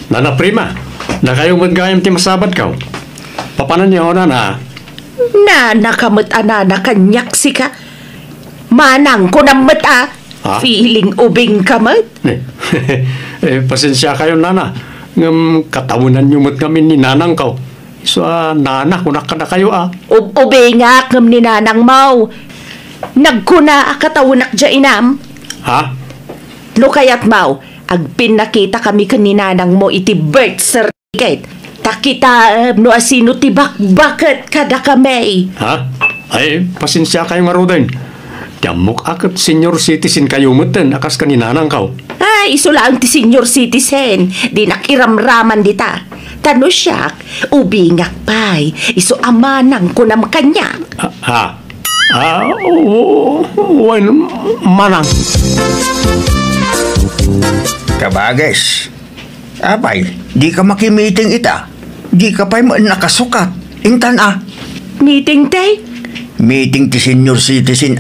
Nana prima, na kayo magayam ti masabat ka. Papanan niyo na na. Nakamot anana kanyak si ka. Manang ko na mata. Ha? Feeling ubing kamot. Pasensya kayo, Nana. Ngam katawunan niyo mo't kami ni Nanang ka. So, Nana, kunak ka na kayo, Ubing nga ngam ni nanang mau. Nagkuna katawunak dya inam. Ha? No kayat mau, agpin nakita kami kaninanang mo iti birth certificate. Takita no asino ti bakbakit kada kami. Ha? Ay, pasensya kayo nga Roden. Tiamok akit senior citizen kayo mutin akas kaninanang ka. Ay, iso lang ti senior citizen. Di nakiramraman dita. Tano siyak, ubingak pay. Iso amanang ko na makanya. Manang. Kabages. Apay, di ka makimiting ita. Di ka pa'y nakasukat. Ingtan Meeting tay? Meeting ti senior citizen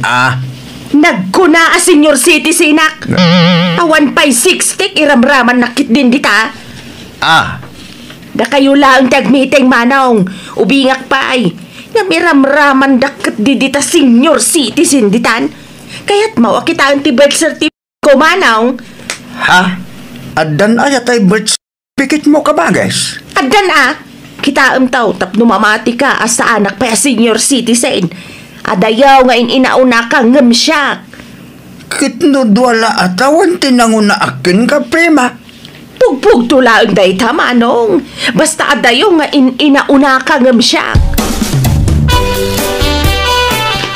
Nagkuna a senior citizen ak. Awan pa'y 60 iramraman nakit din dita. Da kayo lang tag-meeting manong. Ubingak pa'y. Namiramraman dakit di dita senior citizen ditan. Kaya't mawa kita ang ti birth certificate ko manong. Ha? Adan ayatay birth certificate mo kabages? Adan kita taw tapno mamati ka sa anak pa senior citizen. Adayaw nga inauna ka ngem siya. Kitnudwala atawan tinanguna akin ka prima. Pugpug tulaang day tamanong. Basta adayaw nga inauna ka ngem siya.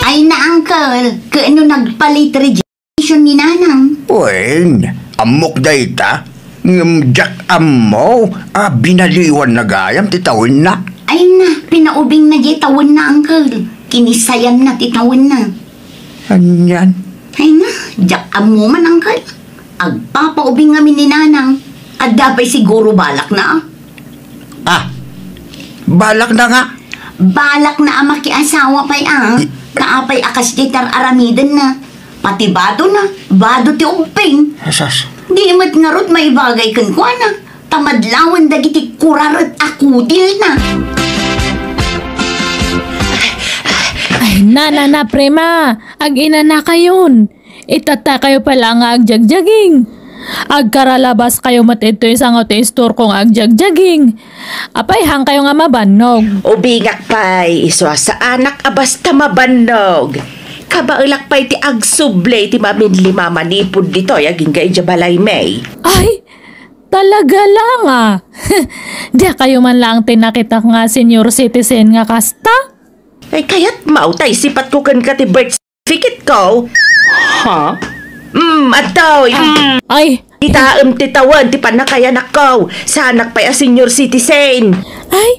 Ay na uncle, kaano nagpalit registration ni nanang? Wen, amok dayta. Jack amo, binaliwan na gayam titawin na. Ay na, pinaubing na tawon na uncle. Kinisayan na titawon na. Anyan? Ay na, Jack amo man uncle. Agpapaubing kami ni nanang. At dapay siguro balak na. Balak na nga. Balak na makiasawa pa'y Kaapay akas gitar aramidan na. Pati bado na, bado ti uping. Asas. Di mat nga rot may bagay kan kwa na. Tamadlawan dagiti kurarat akudil na. Ay, na, prema. Ag-ina na kayon. Itata kayo pala nga agjagjaging. Agkaralabas kayo matito isang o store kong agjagjaging. Apay, hang kayo nga mabanog. Ubingak pa'y iswa sa anak basta mabanog. Kabailak pa'y ti agsuble ti maminli mamanipod dito yaging kay Jabalay May. Ay, talaga lang Di kayo man lang tinakita nga senior citizen nga kasta? Ay kaya't mautay sipat ko kan ka ti birth certificate ko. Ha? Atoy. Ay, Itaam titawan ti panakayanak ko sa anak pa'y senior citizen. ay,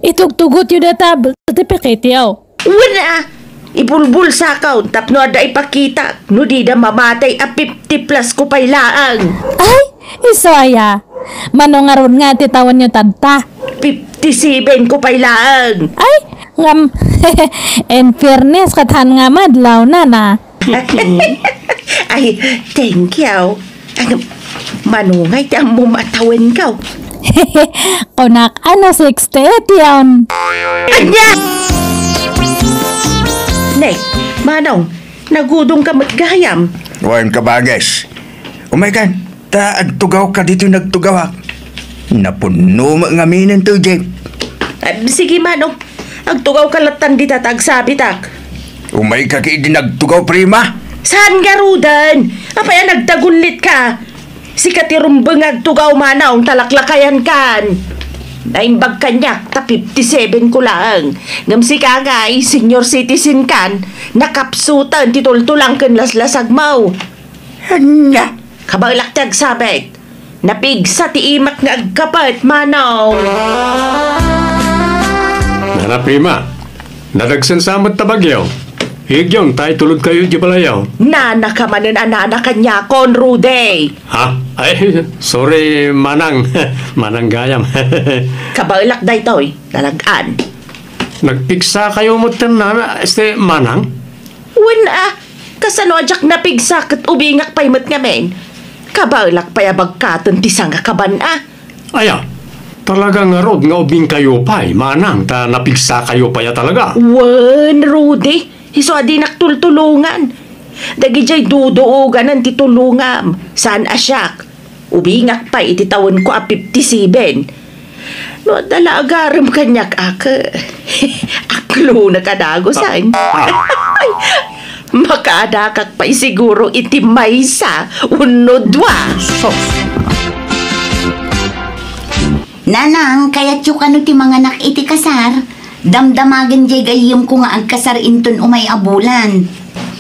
itugtugot yun na tab certificate yaw. Wala. Ibulbul sa account tapno ada ipakita no di da mamatay 50 plus ko pa'y laang. Ay, isaya. Manungaron nga titawan nyo tanta. 57 ko pa'y laang. Ay, ngam, in fairness katahan nga madlaw na. Ay, thank you. Ang manungay ti ang mumatawan ka. Kunak, 60 yun. Anya! Nek, manong, nagudong ka maggayam. Wen kabages. Umaykan, agtugaw ka dito nagtugaw Napuno mo nga minin to, Jake. Sige manong, agtugaw ka latan di tatag sabi tak. Umay ka ki nagtugaw prima. Saan nga rudan? Apaya nagtagunlit ka? Si katirumbeng agtugaw manong talaklakayan kan. Naimbag kanyak ta 57 ko lang. Ngam si kangay, senior citizen kan, nakapsutan titultulang kan laslasag mau. Anya? Kabalak tag sabit. Napig sa tiimat nga agkapat manong. Nana prima. Nadagsan samot tabagyaw. Higyon, tayo tulod kayo di palayaw. Nana ka manin anana kanya kon Rude. Ha? Ay, sorry, Manang. Manang gayam. Kabalak day toy, talagaan. Nagpiksa kayo mo na, Manang? Wala, kasano ajak napigsa kat ubingak pay mat ngamen. Kabalak payabag katon ti sanga kaban . Aya, talagang rod nga ubing kayo pa'y, manang, ta napigsa kayo pa ya talaga. Wan, Rudy. Iso adi naktultulungan. Dagi jay duduogan ang titulungam. Saan asyak? Ubingak pa ititawon ko a 57. No, dala agaram kanyak aklo na kadagosan. Ay, makaadakak pa'y siguro itimay sa unodwa. Nanang, kaya tiyukano ti mga nak iti kasar. Damdamagan jay gayim ko nga ang kasar inton umay abulan.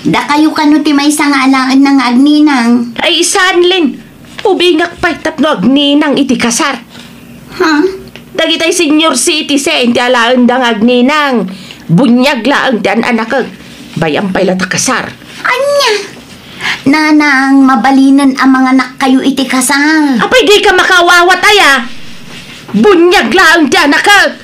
Da kayo kano ti may nga alaan ng agninang. Ay, Sanlin. Ubingak pa'y tapno agninang iti kasar. Ha? Dagitay senior citizen ti alaan dang agninang. Bunyag laang ti anakag. Bayang pa'y lata kasar. Anya? Nanang, mabalinan ang mga nak kayo iti kasar. Apay di ka makawawat aya. Bunyag laang ti anakag.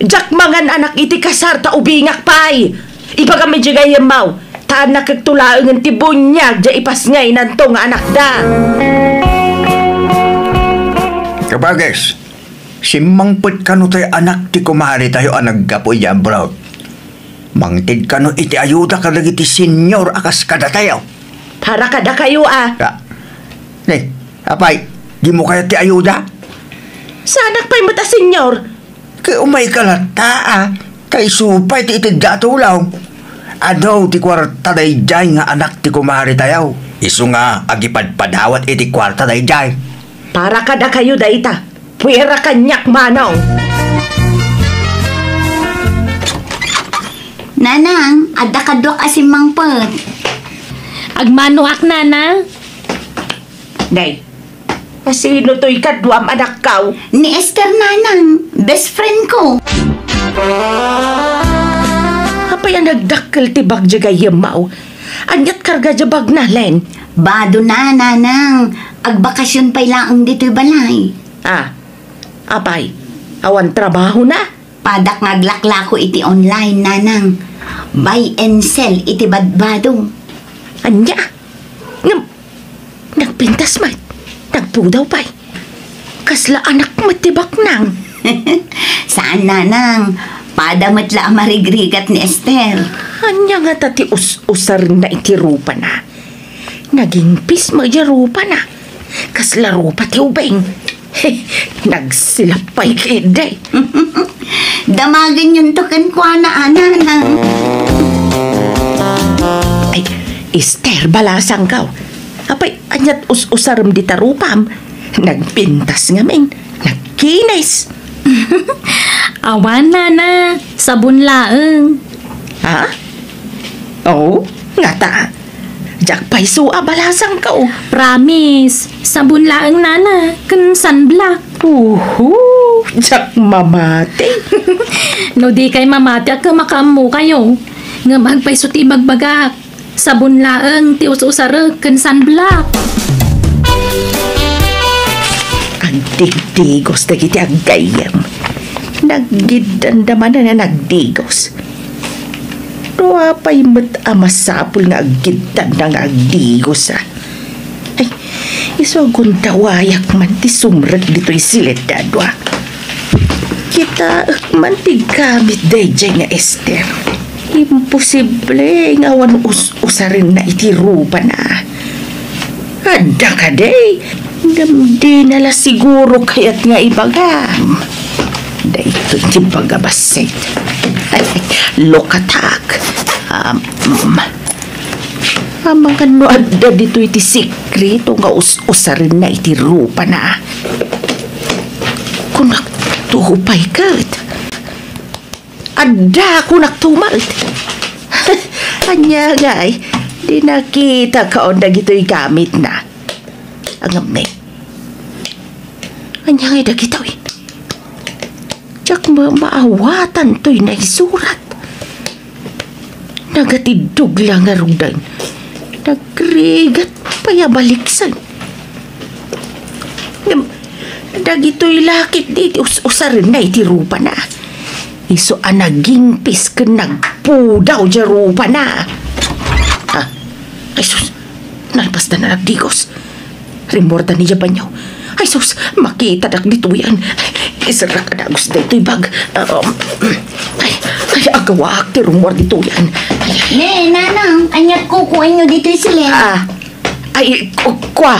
Jak mangan anak iti kasar ta ubingak pa'y. Iba kami di gayam mau. Ta nakagtulaang ti bunyag di ipasngay nanto nga anak da. Kabages, simangput kano tayo anak ti kumari tayo ang naggapoy ya, bro. Mangtid kano iti ayuda ka lagi ti senyor akas kada tayo. Para kada kayo Ka, ne, apay, di mo kaya ti ayuda? Sa anak pa'y mata senyor. Kaya umay kalata kay supay ti iti gatulaw. Adaw ti kwarta day jay nga anak ti kumari tayo. Isu nga agipadpadawat iti kwarta day jay. Para kada kayo daita. Puwera kanyak manaw. Nanang, adda kadwak asimangput. Agmanuak, nana. Nay, sino to'y kadwam anak kaw? Ni Esther, nanang. Best friend ko. Apay ang nagdakkel ti bagja gayam mau. Anyat karga jabag na, Len. Bado na, nanang. Agbakasyon pa'y laang dito'y balay. Apay, awan trabaho na. Padak ngaglaklako iti online, nanang. Buy and sell iti badbado. Anya? Nagpintas man. Nagpudaw pa'y. Kasla anak matibak nang. Saan, nanang? Padamatla ang marigrigat ni Esther. Anya nga tati usar na iti rupa na. Naging pis magyarupa na. Kasla rupa ti ubeng. Nagsilapay kiday. Damagan yun to kankwa na, nanang. Ay, Esther, balasang kaw. Apay, anyat usaram di tarupam. Nagpintas nga men. Nagkinis. Awan, nana. Sabon laeng. Ha? Oo, nga ta. Jak pa'y sua balasang kaw. Promise. Sabon laeng, nana. Kan sunblock. Jak mamati. No di kay mamati at makamu kayo. Nga magpaysuti bagbagak. Sabon laeng ti us-usarag kan sunblock. Ang digdigos na kiti agayam. Naggidandaman na nagdigos. Doa pa'y mamasapul nga aggidan na nga agdigos Ay, iso guntawayak man ti sumrag dito'y silid dadwa. Kita man ti gamit dayjay nga Esther. Imposible nga awan usarin na iti rupa na. Ada ka day. Damdi nala siguro kayat nga ibagam. Dahito iti bagabasit. Ay, lokatak. Mga no adda dito iti sikreto nga usarin na iti rupa na. Kung nagtuhupay kat. Adda kung nagtumal. Anya nga ay, di nakita ka o dagito'y gamit na. Ang amay. Anya nga dagito eh. Tsak maawatan to'y naisurat. Nagatidog lang nga rudan. Nagrigat payabaliksan. Dagito'y lakit di usarin na iti rupa na. Iso naging pis ka nagpudaw dya rupa na. Ay sus, nalpas na nagdigos. Rimorda ni Japanyaw. Ay, sus, makita dak dito yan. Isara ka na gusto dito bag. Ay, agawak, tirumor dito yan. Ne, nanang, anyat kukuin nyo dito sila. Kwa.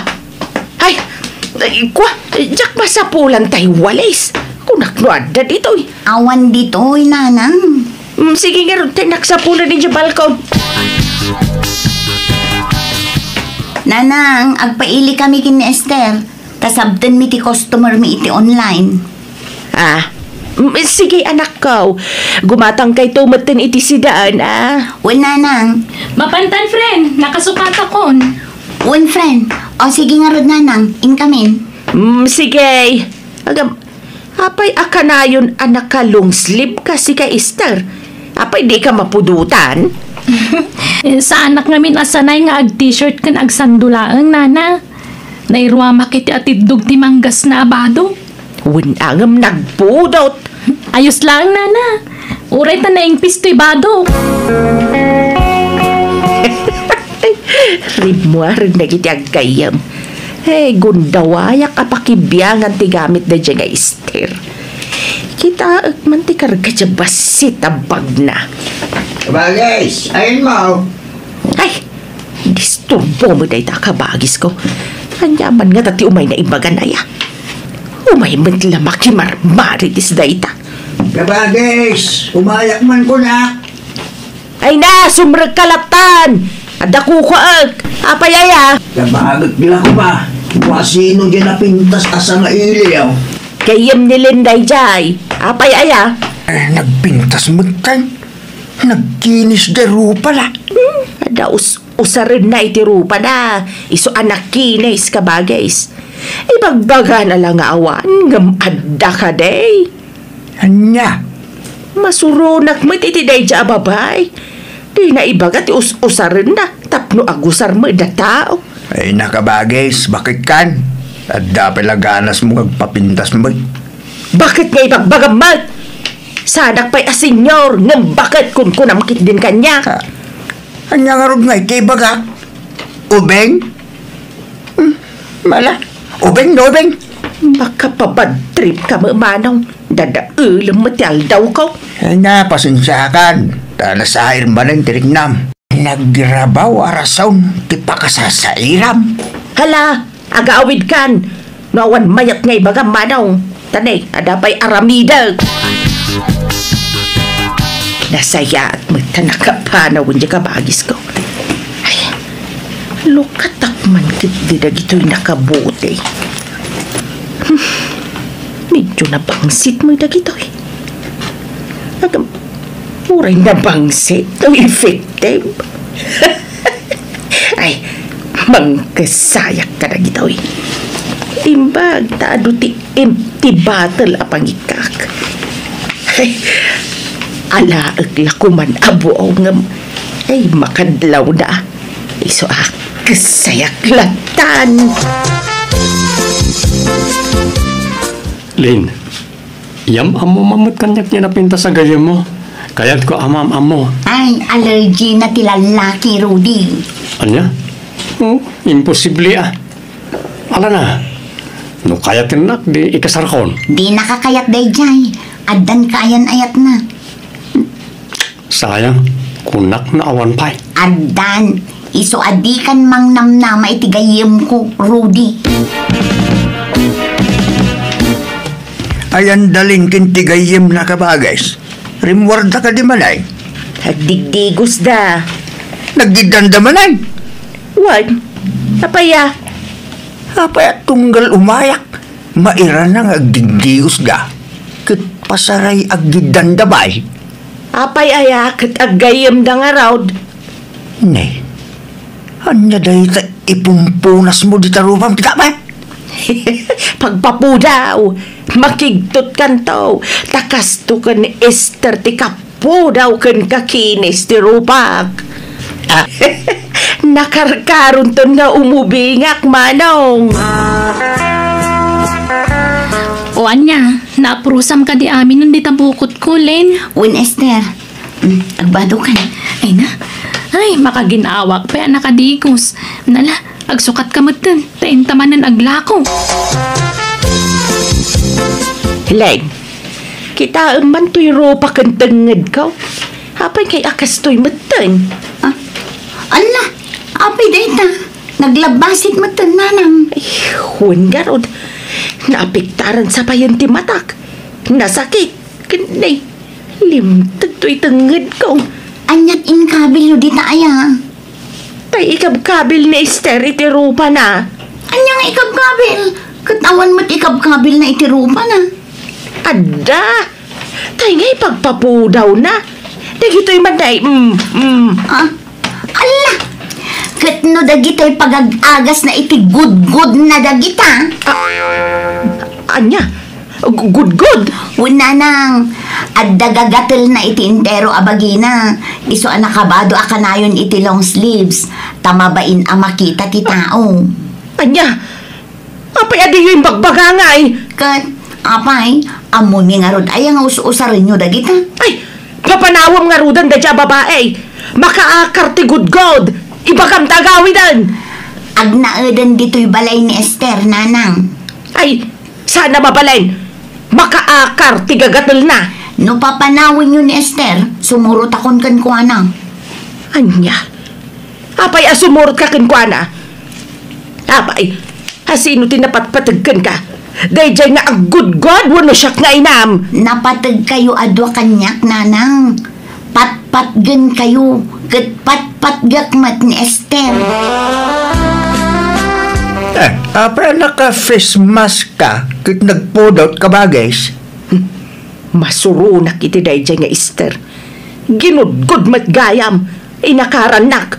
Kwa, jak masapulan tayo walis. Kunaknuad na dito eh. Awan dito, nanang. Sige nga rin, tinaksapulan din sa balkon. Nanang, agpaili kami kin ni Esther. Kasabtan mi ti customer mi iti online. Sige anak ko. Gumatang kay tumatin iti sidaan, Wen, nanang. Mapantan, friend. Nakasukat akon. Wen, friend. O sige nga rod, nanang. Inkamin. Sige. Apay akanayon anak ka long sleeve kasi ka Esther. Apay di ka mapudutan. Sa anak ngamin asanay nga ag-t-shirt kan agsandulaang, nana. Nairwa makiti atidog ti manggas na abado. Winangam nagpudot. Ayos lang, nana. Uray ta na ingpis ti bado. Rimuar na kiti agkayam. Gundawayak apakibiyangan ti gamit na dyan nga Esther. Kita mantikar ka dyan basit abag na. Kabagis, ayun mo. Ay, disturbo mo na kabagis ko. Anyaman nga tati umay na ibagan na ya. Umay man tila makimarmaritis da ita. Kabagis, umayak man ko na. Ay na, sumrag kalaptan. Adaku ko apayaya. Kabagit nila ko ba? Sino dyan napintas asa nga iliyaw? Kayem ni Linday Jay. Apayaya. Nagpintas mo tayo. Nagkinis de rupa la. Ada usarin na iti rupa na. Iso anak kinis ka bagais. Ibagbaga na lang awan. Ngam adda ka day. Anya? Masurunak mo iti day dya babay. Di na ibaga ti usarin na. Tapno agusar mo da tao. Ay nakabagis, bakit kan? Adda pala ganas mo agpapintas mo. Bakit nga ibagbaga mo? Sadak pa'y asenyor, ngam bakit kun namakit din kanya? Anya nga rog nga iti baga? Ubeng? Mala, ubeng no ubeng? Makapabad trip ka mo manong. Dadaulam matial daw ko. Anya, pasensyakan. Tanasahir ba ng tirignam? Nagrabaw arasaw, ti pakasasairam. Hala, agaawid kan. Nawan mayat nga ibaga manong. Tanay, adapay aramidag. Nasaya at magtanakapanawin di kabagis ko. Ay, lukatak man kit di na gito'y nakabuti. Medyo nabangsit mo'y na gito'y. Muray nabangsit o effective. Ay, mangkasayak ka na gito'y. Imbag, taado ti empty bottle apang ikak. Ay, alaag lakuman abuaw ngam. Ay, makadlaw na. Iso kasayak latan. Lin, yam amo mamut kanyak niya napinta sa gayam mo. Kaya't ko amam amo. Ay, allergy na ti lalaki, Rudy. Anya? Imposible Ala na. No kayat tinak di ikasarkon. Di nakakayat day jay. Addan kayan ayat na. Sayang, kunak na awan pa'y. Addan, iso adikan mang namnama itigayim ko, Rudy. Ayan daling kintigayim na kabagais. Rimwarda ka di manay. Digdigos da. Nagdidanda manay. What? Apaya? Apay tunggal umayak. Maira nang agdigdigos ga. Kit pasaray agdidanda bay. Apay ayak at agayam da nga raud. Ne. Anya dahi ta ipumpunas mo di tarupang tika ba? Pagpapudaw, makigtot kan to. Takas to kan Esther ti kapudaw kan kakinis ti rupak. Nakarkaron to nga umubingak manong. O anya, naprusam ka di amin nun di tabukot ko, Len. Win Esther, agbado ka na. Ay na, ay makaginawak pa nakadigos. Nala, Agsukat ka matan, taintamanan aglako. Len, kita man to'y ropa kang tangad ka. Hapay kay akas to'y matan. Ala, apay dayta. Naglabasit matan nanang. Ay, huwag nga rod. Naapektaran sa payan ti matak. Nasakit. Kanay. Limtag to'y tangad ka. Anyat in kabil yu dita aya. Tay ikab-kabil ni Esther iti ropa na. Anyang ikab-kabil. Katawan mo't ikab-kabil na itirupa na. Ada. Tay nga'y pagpapudaw na. Dagito'y manday. Ala, katno dagito'y pagag-agas na iti good-good na dagita. Anya? Good. Una nang, at dagagatil na iti intero abagina. Iso anakabado akanayon iti long sleeves. Tamabain ang makita ti tao. Anya? Apay adi yung bagbaga nga eh. Kat, apay, amuni nga rod ay ang us-usarin nyo dagita. Ay, papanawam nga rudan da dya babae. Makaakar ti good. Ibagam tagawidan. Agnaedan dito'y balay ni Esther, nanang. Ay, sana mabalain. Makaakar ti gagatal na. No papanawin nyo ni Esther, sumurot akon kan kuana. Anya? Apay asumurot ka kinkwana. Apay, asino tinapatpatagkan ka? Dahil dyan nga ang good God, wano siyak nga inam. Napatag kayo adwa kanyak, nanang. Patpatgan kayo, kat patpatgakmat ni Esther. Apay naka-face mask ka, kit nagpodot ka bagay. Masurunak iti dahil dyan nga Esther. Ginudgod mat gayam, inakaranak.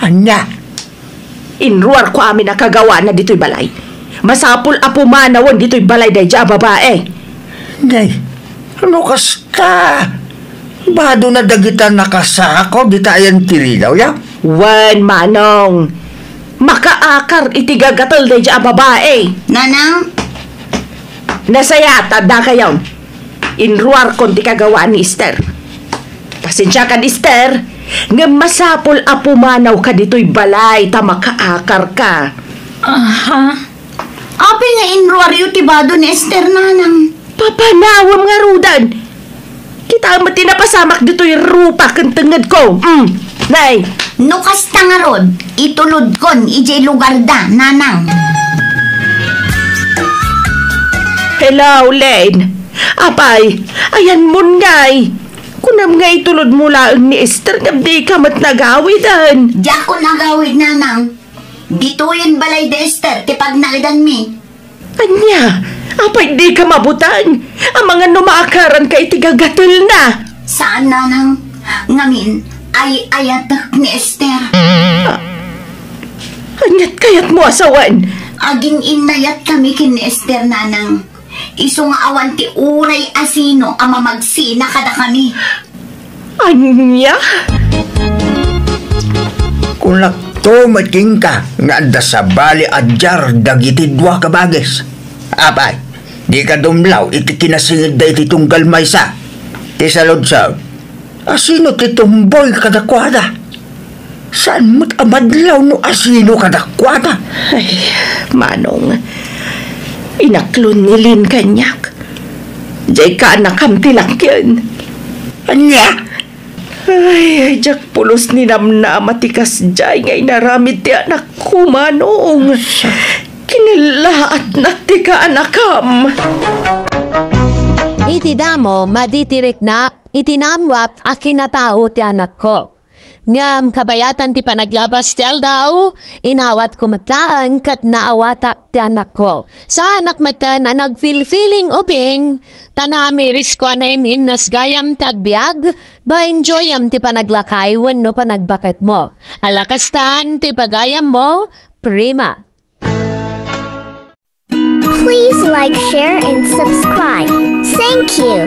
Anya? Inruar ko amin nakagawa na dito'y balay. Masapul apumanawan dito'y balay dahil dyan babae. Day, ano kasta? Bado na dagitan nakasako, di tayan tirilaw ya? Wan, manong. Makaakar iti gagatal dahil dyan babae. Nanang, Nasayata da kayon. Inruar kon ti kagawa ni Esther. Pasensya ka ni Esther. Nga masapul apumanaw ka dito'y balay ta makaakar ka. api nga inruaryo tibado ni Esther, nanang. Papanawam nga rudan. Kita mo tinapasamak dito'y rupa kang tangad ko. Nay. No kasta nga rod, itulod kon ijay lugar da, nanang. Hello, Lane. Apay, ayan mo ngay. Kunam nga itulod mula ni Esther nga di ka mat nagawidan. Diyan ko nagawid, nanang. Dito yan balay de Esther, tipag naidan mi. Anya, apay di ka mabutan. Ang mga numaakaran ka itigagatil na. Saan, nanang? Ngamin, ay ayatak ni Esther. Anyat kayat mo asawan. Aging inayat kami kin ni Esther, nanang. Iso nga awan ti uray asino ang mamagsina kada kami. Anya? Kung lakto mating ka, nga da sa bali adjar dagiti dua ka bagis. Apay, di ka dumlaw, iti kinasingid da iti tunggal maysa. Ti salod sa, asino ti tumboy kadakwada? Saan mo't amadlaw no asino kadakwada? Ay, manong. Inaklon nilin kanyak. Diyay ka nakamtilak yan. Anya? Ay, jak pulos ni namnamatikas diyay ngay naramid ti anak ko, manong. Kinilaat na ti ka anakam. Iti damo, maditirik na, itinamwap akinatao ti anak ko. Ngam kabayatan ti panaglabas ti aldaw, inawat ko mataan kat naawatak ti anak ko. Sa anak mata na nag-feeling ubing, tanamiris ko na imin nas gayam tagbiag, ba enjoyam ti panaglakay wano panagbakat mo. Alakastan ti pagayam mo, prima. Please like, share, and subscribe. Thank you.